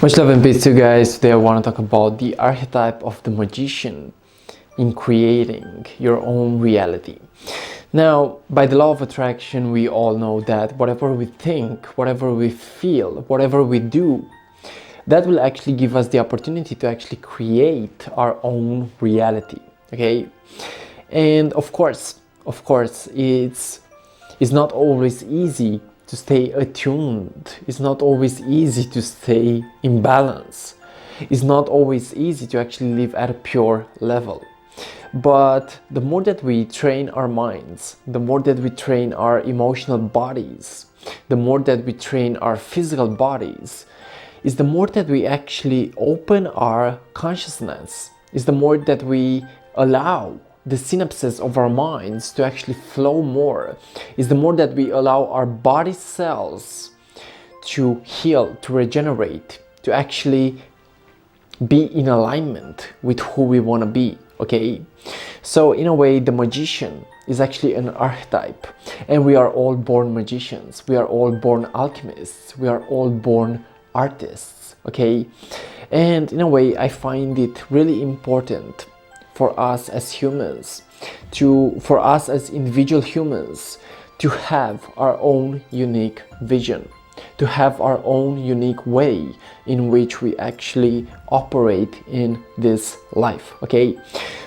Much love and peace to you guys. Today I want to talk about the archetype of the magician in creating your own reality. Now, by the law of attraction, we all know that whatever we think, whatever we feel, whatever we do, that will actually give us the opportunity to actually create our own reality. Okay? And of course, it's not always easy to stay attuned. It's not always easy to stay in balance. It's not always easy to actually live at a pure level. But the more that we train our minds, the more that we train our emotional bodies, the more that we train our physical bodies, is the more that we actually open our consciousness, is the more that we allow the synapses of our minds to actually flow more, is the more that we allow our body cells to heal, to regenerate, to actually be in alignment with who we want to be. Okay, so in a way, the magician is actually an archetype, and we are all born magicians, we are all born alchemists, we are all born artists. Okay, and in a way, I find it really important for us as humans, for us as individual humans, to have our own unique vision, to have our own unique way in which we actually operate in this life. Okay,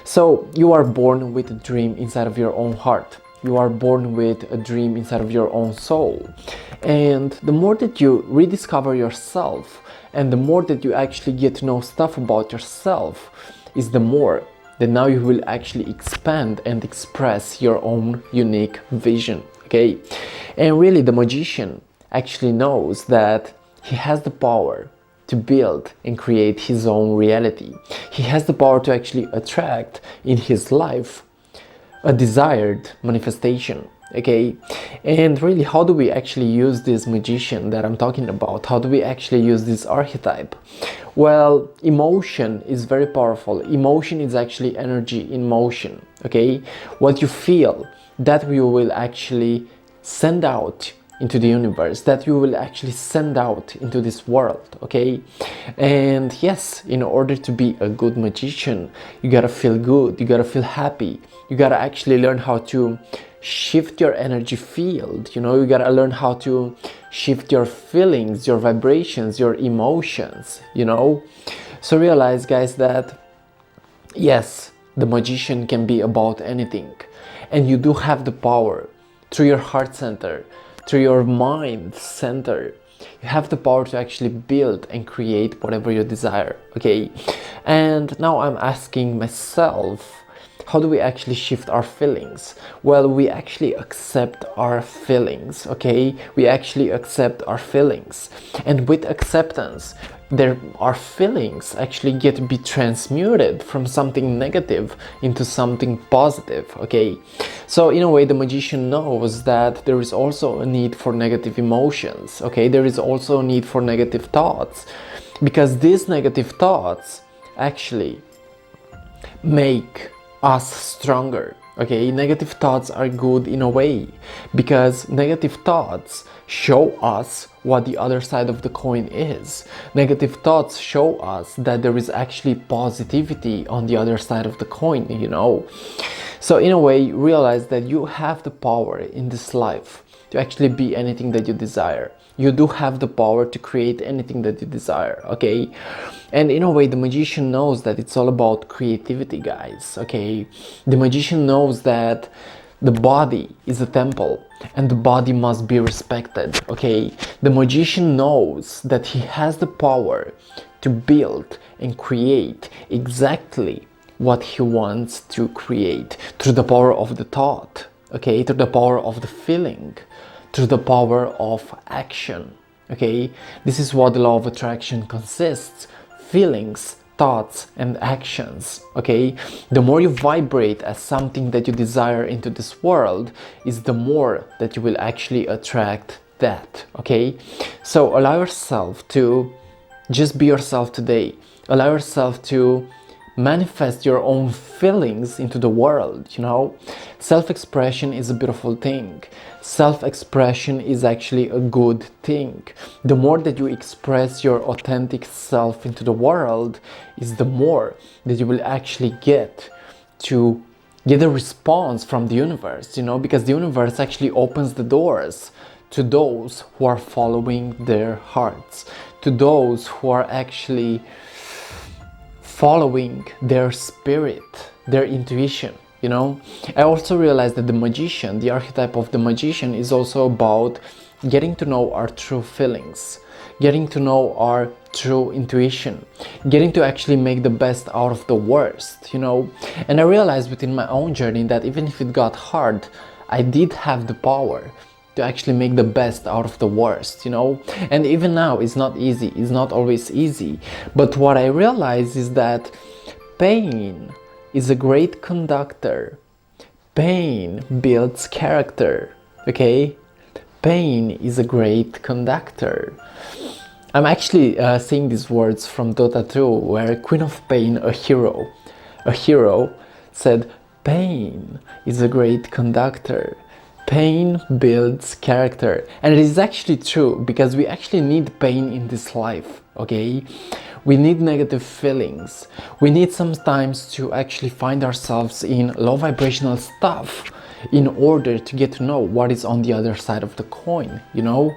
so you are born with a dream inside of your own heart. You are born with a dream inside of your own soul. And the more that you rediscover yourself, and the more that you actually get to know stuff about yourself, is the more that now you will actually expand and express your own unique vision. Okay, and really the magician actually knows that he has the power to build and create his own reality. He has the power to actually attract in his life a desired manifestation. Okay, and really, how do we actually use this magician that I'm talking about? How do we actually use this archetype? Well, emotion is very powerful. Emotion is actually energy in motion. Okay, what you feel, that you will actually send out into the universe, that you will actually send out into this world. Okay, and yes, in order to be a good magician, you gotta feel good, you gotta feel happy, you gotta actually learn how to shift your energy field. You gotta learn how to shift your feelings, your vibrations, your emotions. So realize, guys, that yes, the magician can be about anything, and you do have the power through your heart center, through your mind center. You have the power to actually build and create whatever you desire. Okay, and now I'm asking myself, how do we actually shift our feelings? Well, we actually accept our feelings. Okay, we actually accept our feelings, and with acceptance, our feelings actually get to be transmuted from something negative into something positive. Okay, so in a way, the magician knows that there is also a need for negative emotions. Okay, there is also a need for negative thoughts, because these negative thoughts actually make us stronger. Okay, negative thoughts are good in a way, because negative thoughts show us what the other side of the coin is. Negative thoughts show us that there is actually positivity on the other side of the coin. So in a way, realize that you have the power in this life to actually be anything that you desire. You do have the power to create anything that you desire. Okay, and in a way, the magician knows that it's all about creativity, guys. Okay, the magician knows that the body is a temple, and the body must be respected. Okay, the magician knows that he has the power to build and create exactly what he wants to create through the power of the thought. Okay, through the power of the feeling, through the power of action. Okay, this is what the law of attraction consists: feelings, thoughts, and actions. Okay, the more you vibrate as something that you desire into this world, is the more that you will actually attract that. Okay, so allow yourself to just be yourself today. Allow yourself to manifest your own feelings into the world, you know. Self-expression is a beautiful thing. Self-expression is actually a good thing. The more that you express your authentic self into the world, is the more that you will actually get a response from the universe, you know, because the universe actually opens the doors to those who are following their hearts, to those who are actually following their spirit, their intuition, you know. I also realized that the magician, the archetype of the magician, is also about getting to know our true feelings, getting to know our true intuition, getting to actually make the best out of the worst, you know. And I realized within my own journey that even if it got hard, I did have the power to actually make the best out of the worst, you know. And even now, it's not easy, it's not always easy. But what I realize is that pain is a great conductor. Pain builds character, okay? Pain is a great conductor. I'm actually saying these words from Dota 2, where Queen of Pain, a hero said, pain is a great conductor. Pain builds character. And it is actually true, because we actually need pain in this life, okay? We need negative feelings. We need sometimes to actually find ourselves in low vibrational stuff in order to get to know what is on the other side of the coin, you know?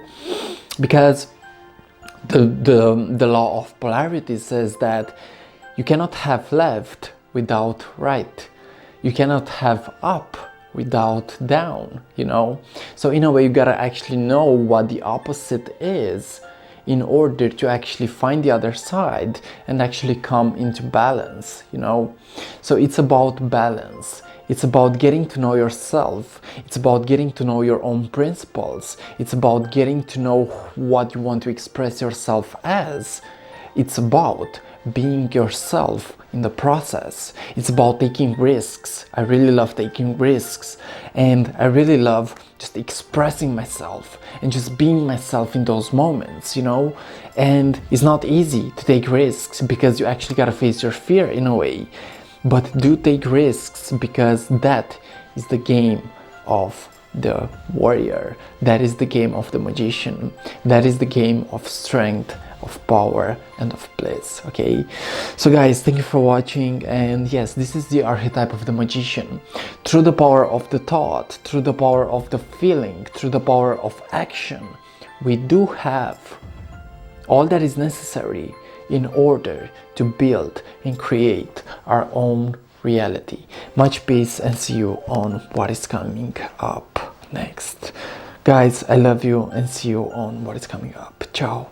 Because the law of polarity says that you cannot have left without right. You cannot have up without down, you know. So in a way, you gotta actually know what the opposite is in order to actually find the other side and actually come into balance, you know. So it's about balance. It's about getting to know yourself. It's about getting to know your own principles. It's about getting to know what you want to express yourself as. It's about being yourself in the process. It's about taking risks. I really love taking risks, and I really love just expressing myself and just being myself in those moments, you know. And it's not easy to take risks because you actually gotta face your fear in a way. But do take risks, because that is the game of the warrior. That is the game of the magician. That is the game of strength, of power, and of bliss, okay? So guys, thank you for watching. And yes, this is the archetype of the magician. Through the power of the thought, through the power of the feeling, through the power of action, we do have all that is necessary in order to build and create our own reality. Much peace, and see you on what is coming up next. Guys, I love you, and see you on what is coming up. Ciao.